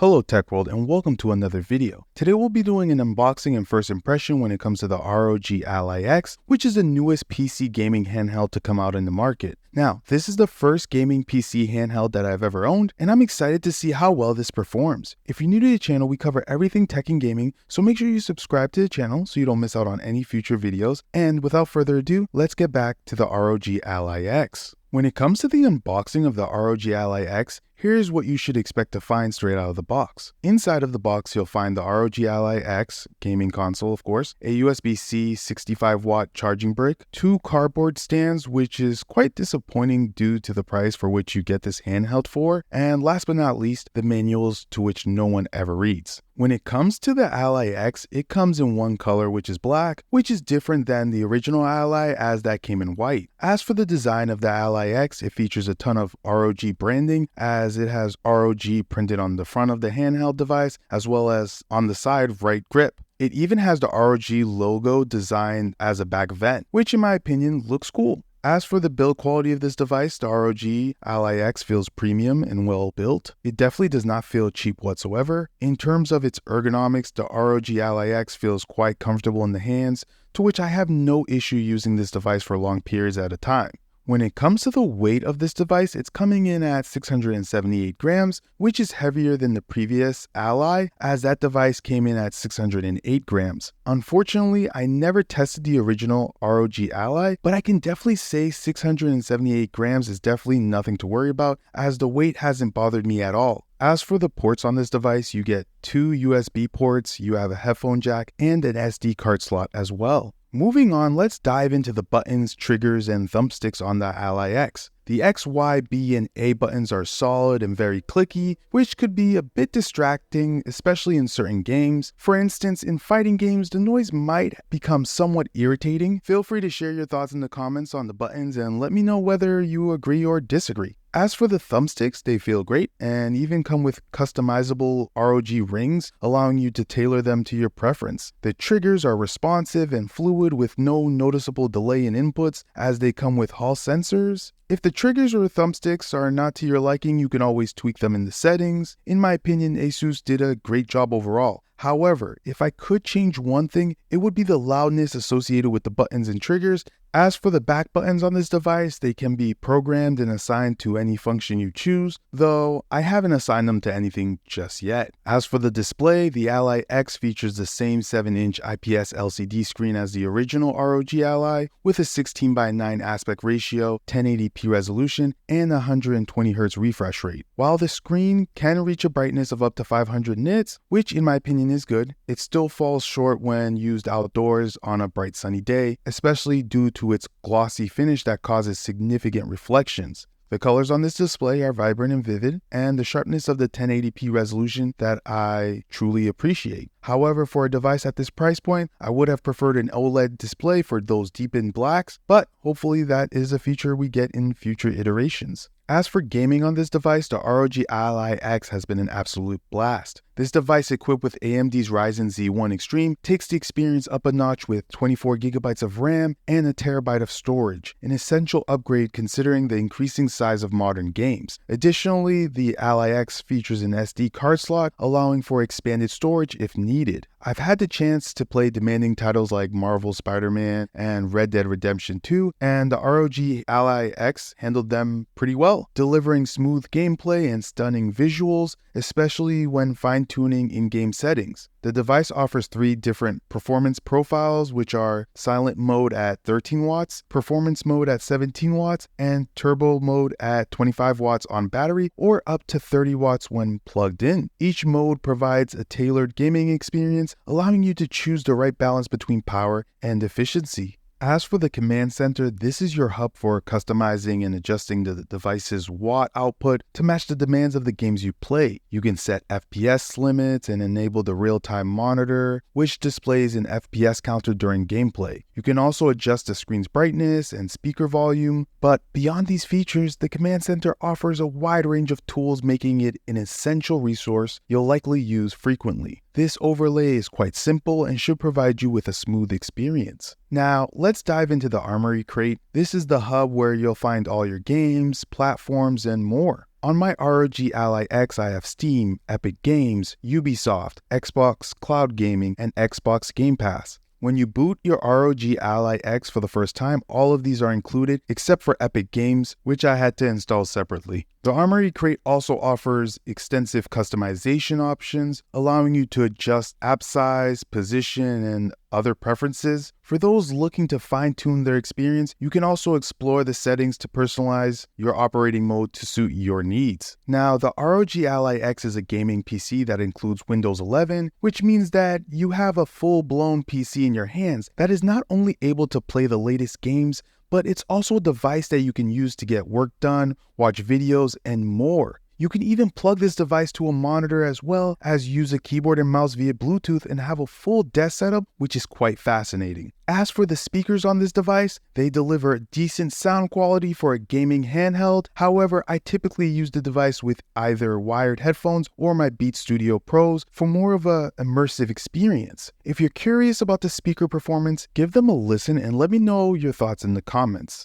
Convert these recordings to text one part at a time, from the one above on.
Hello Tech World and welcome to another video. Today we'll be doing an unboxing and first impression when it comes to the ROG Ally X, which is the newest PC gaming handheld to come out in the market. Now, this is the first gaming PC handheld that I've ever owned, and I'm excited to see how well this performs. If you're new to the channel, we cover everything tech and gaming, so make sure you subscribe to the channel so you don't miss out on any future videos. And without further ado, let's get back to the ROG Ally X. When it comes to the unboxing of the ROG Ally X, here's what you should expect to find straight out of the box. Inside of the box, you'll find the ROG Ally X gaming console, of course, a USB-C 65-watt charging brick, 2 cardboard stands, which is quite disappointing due to the price for which you get this handheld for, and last but not least, the manuals to which no one ever reads. When it comes to the Ally X, it comes in one color, which is black, which is different than the original Ally as that came in white. As for the design of the Ally X, it features a ton of ROG branding as it has ROG printed on the front of the handheld device as well as on the side right grip. It even has the ROG logo designed as a back vent, which in my opinion looks cool. As for the build quality of this device, the ROG Ally X feels premium and well built. It definitely does not feel cheap whatsoever. In terms of its ergonomics, the ROG Ally X feels quite comfortable in the hands, to which I have no issue using this device for long periods at a time. When it comes to the weight of this device, it's coming in at 678 grams, which is heavier than the previous Ally, as that device came in at 608 grams. Unfortunately, I never tested the original ROG Ally, but I can definitely say 678 grams is definitely nothing to worry about, as the weight hasn't bothered me at all. As for the ports on this device, you get 2 USB ports, you have a headphone jack, and an SD card slot as well. Moving on, let's dive into the buttons, triggers, and thumbsticks on the Ally X. The X, Y, B, and A buttons are solid and very clicky, which could be a bit distracting, especially in certain games. For instance, in fighting games, the noise might become somewhat irritating. Feel free to share your thoughts in the comments on the buttons and let me know whether you agree or disagree. As for the thumbsticks, they feel great and even come with customizable ROG rings, allowing you to tailor them to your preference. The triggers are responsive and fluid with no noticeable delay in inputs as they come with Hall sensors. If the triggers or thumbsticks are not to your liking, you can always tweak them in the settings. In my opinion, ASUS did a great job overall. However, if I could change one thing, it would be the loudness associated with the buttons and triggers. As for the back buttons on this device, they can be programmed and assigned to any function you choose, though I haven't assigned them to anything just yet. As for the display, the Ally X features the same 7-inch IPS LCD screen as the original ROG Ally, with a 16:9 aspect ratio, 1080p resolution, and 120Hz refresh rate. While the screen can reach a brightness of up to 500 nits, which in my opinion is good, it still falls short when used outdoors on a bright sunny day, especially due to its glossy finish that causes significant reflections. The colors on this display are vibrant and vivid, and the sharpness of the 1080p resolution that I truly appreciate. However, for a device at this price point, I would have preferred an OLED display for those deepened blacks, but hopefully that is a feature we get in future iterations. As for gaming on this device, the ROG Ally X has been an absolute blast. This device, equipped with AMD's Ryzen Z1 Extreme, takes the experience up a notch with 24GB of RAM and a terabyte of storage, an essential upgrade considering the increasing size of modern games. Additionally, the Ally X features an SD card slot, allowing for expanded storage if needed. I've had the chance to play demanding titles like Marvel Spider-Man and Red Dead Redemption 2, and the ROG Ally X handled them pretty well, delivering smooth gameplay and stunning visuals, especially when fine-tuning in-game settings. The device offers 3 different performance profiles, which are silent mode at 13 watts, performance mode at 17 watts, and turbo mode at 25 watts on battery or up to 30 watts when plugged in. Each mode provides a tailored gaming experience, allowing you to choose the right balance between power and efficiency. As for the command center, this is your hub for customizing and adjusting the device's watt output to match the demands of the games you play. You can set FPS limits and enable the real-time monitor, which displays an FPS counter during gameplay. You can also adjust the screen's brightness and speaker volume, but beyond these features, the command center offers a wide range of tools, making it an essential resource you'll likely use frequently. This overlay is quite simple and should provide you with a smooth experience. Now, let's dive into the Armory crate. This is the hub where you'll find all your games, platforms, and more. On my ROG Ally X, I have Steam, Epic Games, Ubisoft, Xbox Cloud Gaming, and Xbox Game Pass. When you boot your ROG Ally X for the first time, all of these are included except for Epic Games, which I had to install separately. The Armory Crate also offers extensive customization options, allowing you to adjust app size, position, and other preferences. For those looking to fine-tune their experience, you can also explore the settings to personalize your operating mode to suit your needs. Now, the ROG Ally X is a gaming PC that includes Windows 11, which means that you have a full-blown PC in your hands that is not only able to play the latest games, but it's also a device that you can use to get work done, watch videos, and more. You can even plug this device to a monitor as well as use a keyboard and mouse via Bluetooth and have a full desk setup, which is quite fascinating. As for the speakers on this device, they deliver decent sound quality for a gaming handheld. However, I typically use the device with either wired headphones or my Beats Studio Pros for more of an immersive experience. If you're curious about the speaker performance, give them a listen and let me know your thoughts in the comments.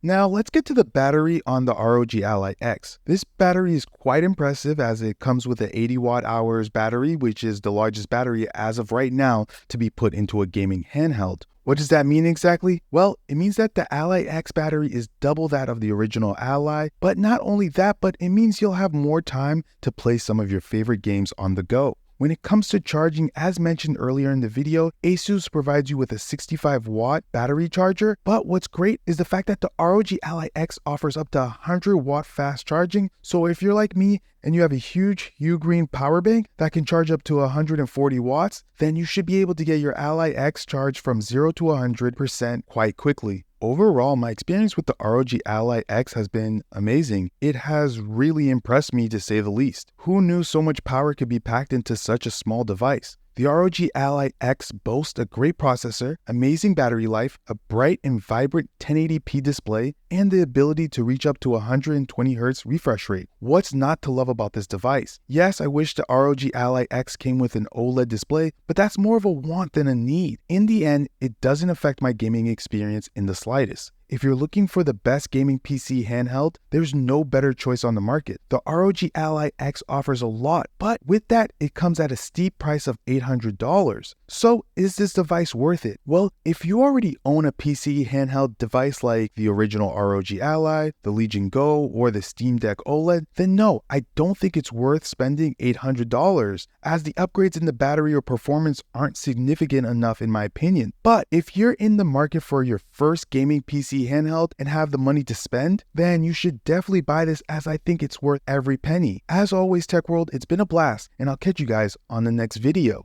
Now let's get to the battery on the ROG Ally X. This battery is quite impressive as it comes with an 80 watt hours battery, which is the largest battery as of right now to be put into a gaming handheld. What does that mean exactly? Well, it means that the Ally X battery is double that of the original Ally, but not only that, but it means you'll have more time to play some of your favorite games on the go. When it comes to charging, as mentioned earlier in the video, ASUS provides you with a 65 watt battery charger, but what's great is the fact that the ROG Ally X offers up to 100 watt fast charging, so if you're like me and you have a huge Ugreen power bank that can charge up to 140 watts, then you should be able to get your Ally X charged from 0 to 100% quite quickly. Overall, my experience with the ROG Ally X has been amazing. It has really impressed me to say the least. Who knew so much power could be packed into such a small device? The ROG Ally X boasts a great processor, amazing battery life, a bright and vibrant 1080p display, and the ability to reach up to 120Hz refresh rate. What's not to love about this device? Yes, I wish the ROG Ally X came with an OLED display, but that's more of a want than a need. In the end, it doesn't affect my gaming experience in the slightest. If you're looking for the best gaming PC handheld, there's no better choice on the market. The ROG Ally X offers a lot, but with that, it comes at a steep price of $800. So is this device worth it? Well, if you already own a PC handheld device like the original ROG Ally, the Legion Go, or the Steam Deck OLED, then no, I don't think it's worth spending $800, as the upgrades in the battery or performance aren't significant enough in my opinion. But if you're in the market for your first gaming PC handheld and have the money to spend, then you should definitely buy this, as I think it's worth every penny. As always, Tech World, it's been a blast, and I'll catch you guys on the next video.